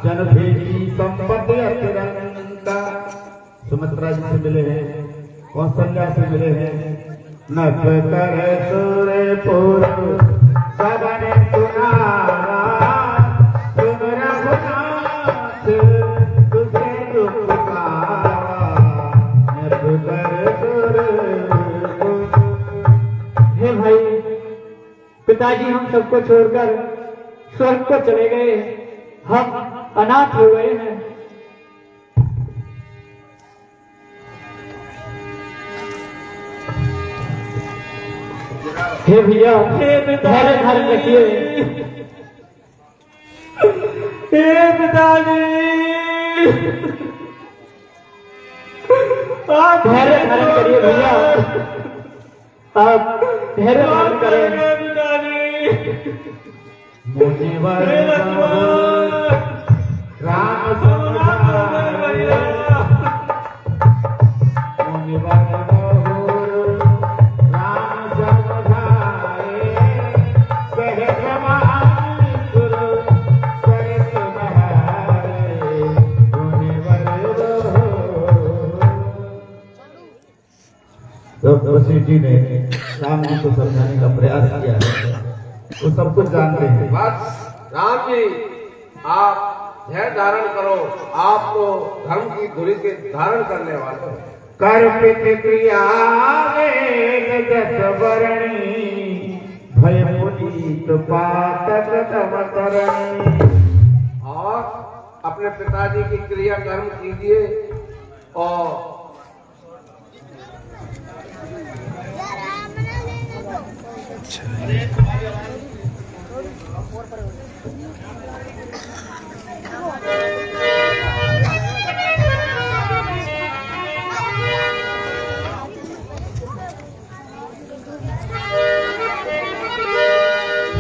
जन भेदी संपत्ति अतिरंगा। सुमित्रा जी से मिले हैं, कौशल्या से मिले हैं। नभ कर सूरपुर सबने सुनावा, तुम रघुनाथ तुझे दुख पावा। नभ कर सूरपुर। हे भाई, पिताजी हम सबको छोड़कर स्वर्ग को चले गए, हम अनाथ हो गए हैं। हे भैया, धैर्य धारण रखिए। हे पिताजी, आप धैर्य धारण करिए भैया, आप धैर्य धारण करें। मुझे राम समझाए, तो वशिष्ठ जी ने राम जी को समझाने का प्रयास किया है, वो सब कुछ जानते हैं। बस राम जी, आप धैर्य धारण करो, आप तो धर्म की धुरी के धारण करने वाले हो। कर प्रतिक्रिया वेद जस वरणी, भय पुनीत पातक तम तरणी। और अपने पिताजी की क्रिया कर्म कीजिए और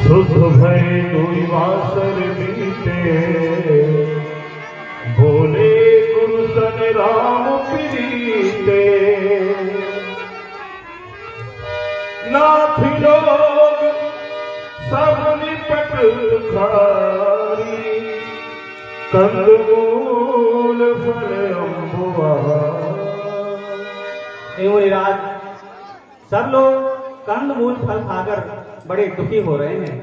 शुद्ध भय दुई वासर बीते, बोले गुरु सन राम प्रीते। नाथ लोग सब निपट खारी, कंदमूल फल अम्बुआ। मुनिराज, सब लोग कंदमूल फल खाकर बड़े दुखी हो रहे हैं।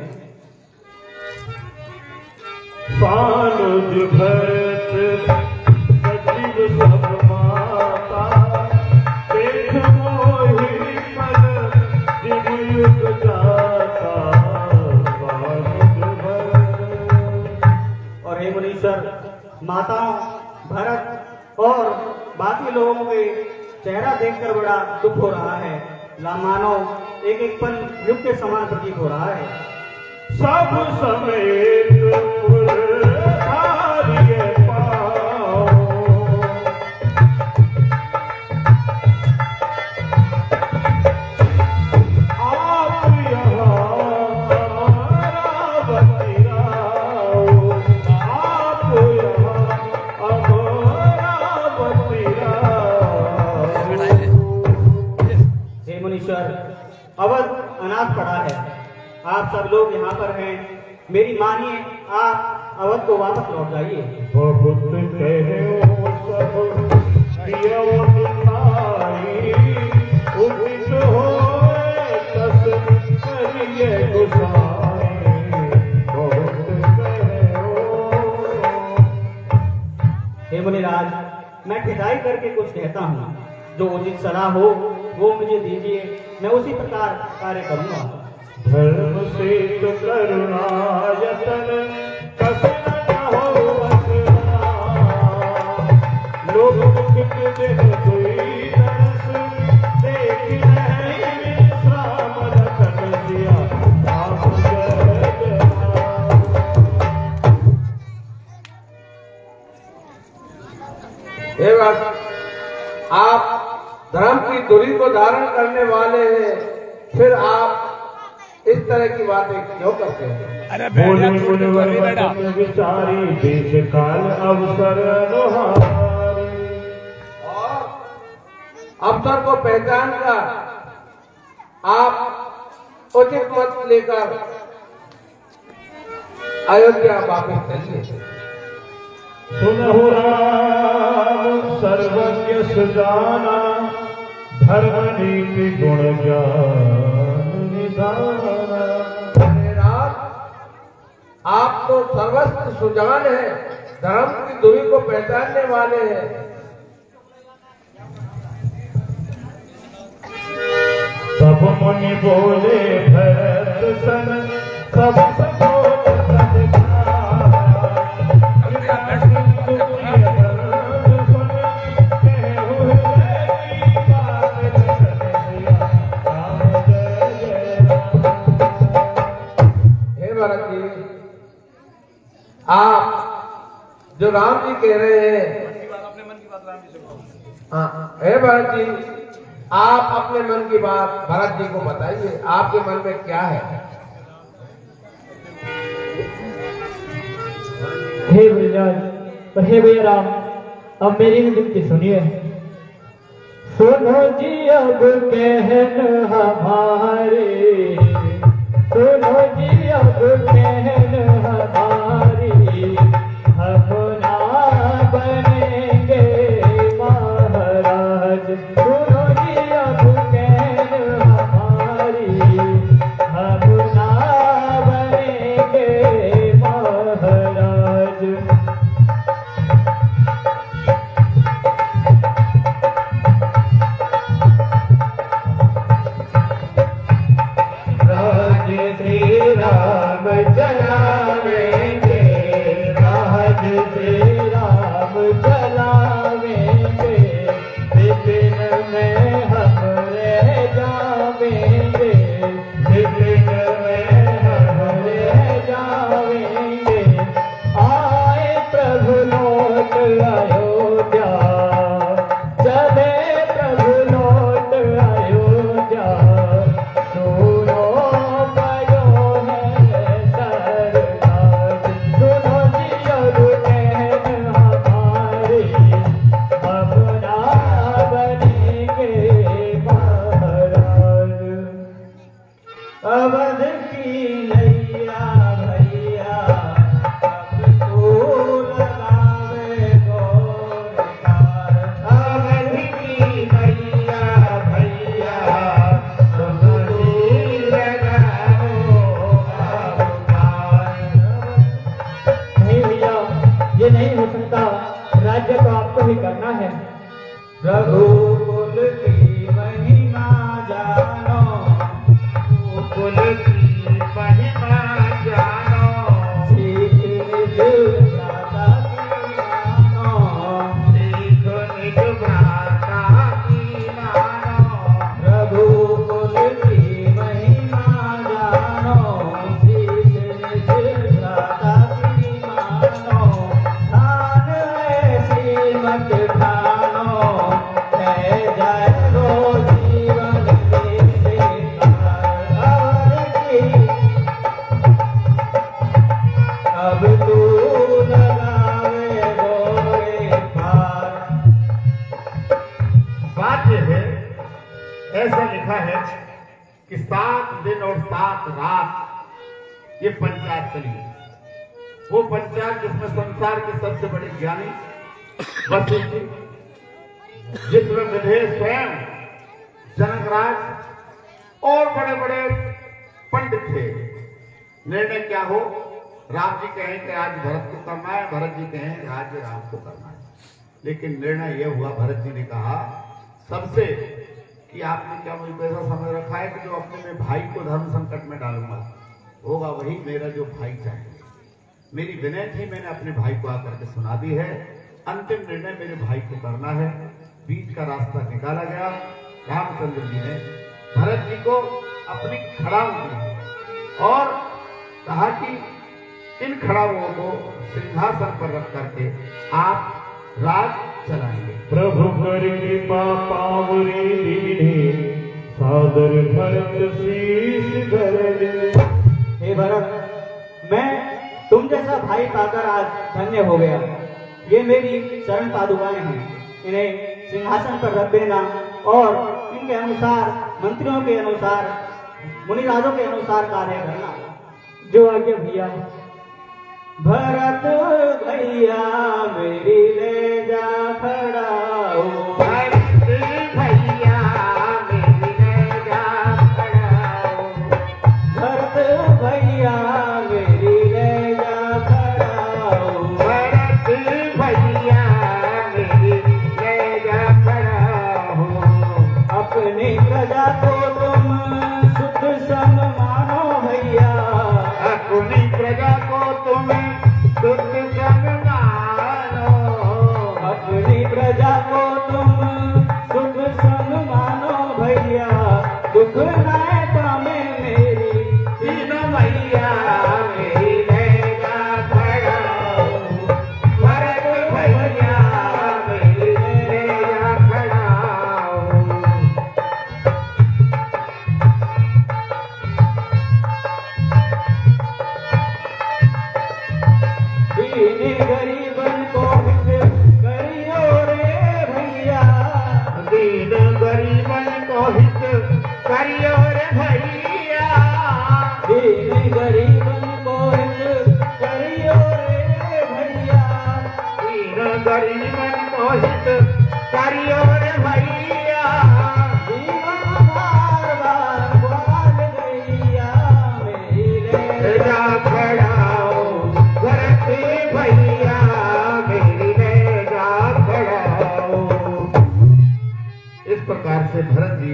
पानुज भरत सचिव सब माता, देख मोहि पद जिव युग जाता। पानुज भरत। और हे मुनीश्वर, माताओं, भरत और बाकी लोगों के चेहरा देखकर बड़ा दुख हो रहा है। मानो एक एक पल युग के समान प्रतीत हो रहा है। सब समेत धारिये पाओ, आप यहाँ हमारा बतिराओ, आप यहाँ हमारा बतिराओ। हे मुनीश्वर, अवध अनाथ पड़ा है, आप सब लोग यहाँ पर हैं, मेरी मानिए, आप अवध को वापस लौट जाइए। बहुत कहे सब दियवत नाई, उदित होए तस करिए गुसाई। बहुत कहे हे मुनिराज, मैं ठिकाई करके कुछ कहता हूँ, जो उचित सलाह हो वो मुझे दीजिए, मैं उसी प्रकार कार्य करूँगा। धर्म से तो करुणा यतन कसन न हो वसना, लोग मुख देह कोई दरस, देख नहीं श्राम रतन दिया आप जगना। हे बस, आप धर्म की धुरी को धारण करने वाले हैं, फिर आप इस तरह की बातें क्यों करते हैं? बोले मुनिवर वचन विचारी, देश काल अवसर अनुहारी। और अवसर को पहचान कर आप उचित मत लेकर अयोध्या वापस चलिए। सुनहु राम सर्वज्ञ सुजाना, धर्म नीति गुण ज्ञान निधाना। हे राम, आप तो सर्वस्व सुजान है, धर्म की दूरी को पहचानने वाले हैं। सब मुनि बोले भरत सन, सब सकोच आप जो राम जी कह रहे हैं, अपने मन की बात राम जी से कहो। हाँ, हे भरत जी, आप अपने मन की बात भरत जी को बताइए, आपके मन में क्या है? हे भैया हे भैया राम, अब मेरी ही दुख की सुनिए। सुनो जी अब कहन हमारे, सुनो जी अब कहन हमारी, हम ना बनेंगे महाराज। सुनो जी अब कहन हमारी, हम ना बनेंगे महाराज। राज श्री राम चलावेंगे, राज श्री राम चलावेंगे, विपिन में हम रह जावेंगे, विपिन में हम रह जावेंगे। आए प्रभु लौट अयोध्या, चले प्रभु लौट अयोध्या, सुनो भयो है सरदार। सुनो जी अब कहन हमारी, हम ना बनेंगे महाराज। अवध की नैया भैया, अब तू लगावे गोरखार। अवध की नैया भैया, अब तू लगाओ गोरखार। नहीं भैया, ये नहीं हो सकता, राज्य तो आपको ही करना है। रघुकुल की महिमा जानो, रघुकुल की महिमा जानो, सीख निज भ्राता की मानो, सीख निज भ्राता की मानो। रघुकुल की महिमा जानो, सीख निज भ्राता की मानो। ध्यान ऐसी मत ठानो, है जाए तो जीवन से अब तू लगावे गोरे पार। बात यह है, ऐसा लिखा है कि 7 दिन और 7 रात ये पंचायत चली। वो पंचायत जिसमें संसार के सबसे बड़े ज्ञानी वशिष्ठ जी, जिसमें विधेय स्वयं जनकराज और बड़े बड़े पंडित थे। निर्णय क्या हो, राम जी कहें कि आज भरत को करना है, भरत जी कहें कि आज राम को करना है। लेकिन निर्णय यह हुआ, भरत जी ने कहा सबसे कि आपने क्या मुझे ऐसा समझ रखा है कि जो अपने में भाई को धर्म संकट में डालूंगा, होगा वही मेरा जो भाई चाहिए। मेरी विनय थी, मैंने अपने भाई को आकर के सुना दी है। अंतिम निर्णय मेरे भाई को करना है। बीच का रास्ता निकाला गया। रामचंद्र जी ने भरत जी को अपनी खड़ाऊ दी और कहा कि इन खड़ाओं को सिंहासन पर रख करके आप राज चलाएंगे। प्रभु कर कृपा पावरी दीने, सादर भरत शीश धरे। हे भरत, मैं तुम जैसा भाई पाकर आज धन्य हो गया। ये मेरी चरण पादुकाएं हैं, इन्हें सिंहासन पर रख देना और इनके अनुसार, मंत्रियों के अनुसार, मुनिराजों के अनुसार कार्य करना। जो आज्ञा भैया। भरत भैया मेरी ले जा खड़ाओ। भरत भैया मेरी ले जा खड़ाओ। भरत भैया मेरी ले जा खड़ाओ। भरत भैया मेरी ले जा खड़ाओ। अपनी प्रजा को तुम शुद्ध संग मानो भैया। अपनी प्रजा को तुम शुद्ध संग मानो। अपनी प्रजा को तुम शुद्ध संग मानो भैया। दुख नाय पामे मेरी तीन भैया मेरी ले जा खड़ाओ। भरत भैया मेरी ले जा खड़ाओ। दीन गरीबन को हित करियो रे भैया। दीन गरीबन को हित करियो रे भैया। दीन गरीबन को हित करियो रे भैया। दीन गरीबन को हित करियो रे भैया। जीवन बार बार ग्वाल गैया मेरी ले जा खड़ाओ। भरत भैया मेरी ले जा खड़ाओ। इस प्रकार से भरत जी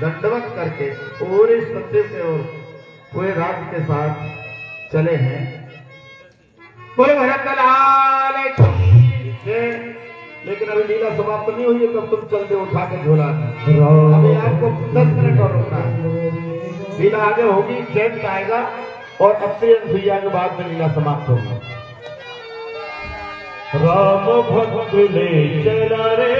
दंडवत करके पूरे सत्य से और पूरे राज्य के साथ चले हैं। बोले भरत लाल की जय। लेकिन अभी लीला समाप्त नहीं हुई है, तब तुम चलते उठा के झोला अभी आपको 10 मिनट और रुकना है। लीला आगे होगी, चैत आएगा और अप्रिय भैया के बाद में लीला समाप्त होगी। राम भक्त ले चला रे